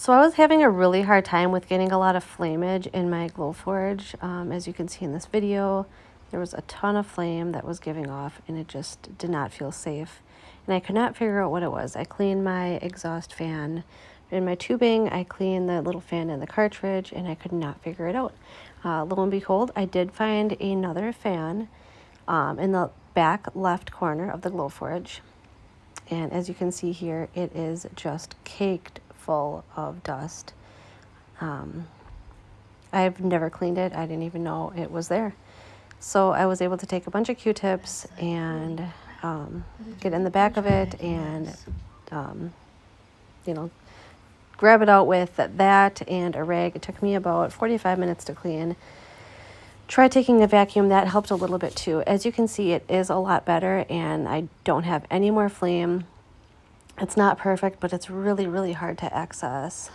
So I was having a really hard time with getting a lot of flameage in my Glowforge. As you can see in this video, there was a ton of flame that was giving off and it just did not feel safe. And I could not figure out what it was. I cleaned my exhaust fan in my tubing, I cleaned the little fan in the cartridge, and I could not figure it out. Lo and behold, I did find another fan in the back left corner of the Glowforge. And as you can see here, it is just caked full of dust. I've never cleaned it. I didn't even know it was there. So I was able to take a bunch of Q-tips and get in the back of it and, grab it out with that and a rag. It took me about 45 minutes to clean. Try taking a vacuum. That helped a little bit too. As you can see, it is a lot better and I don't have any more flame. It's not perfect, but it's really, really hard to access.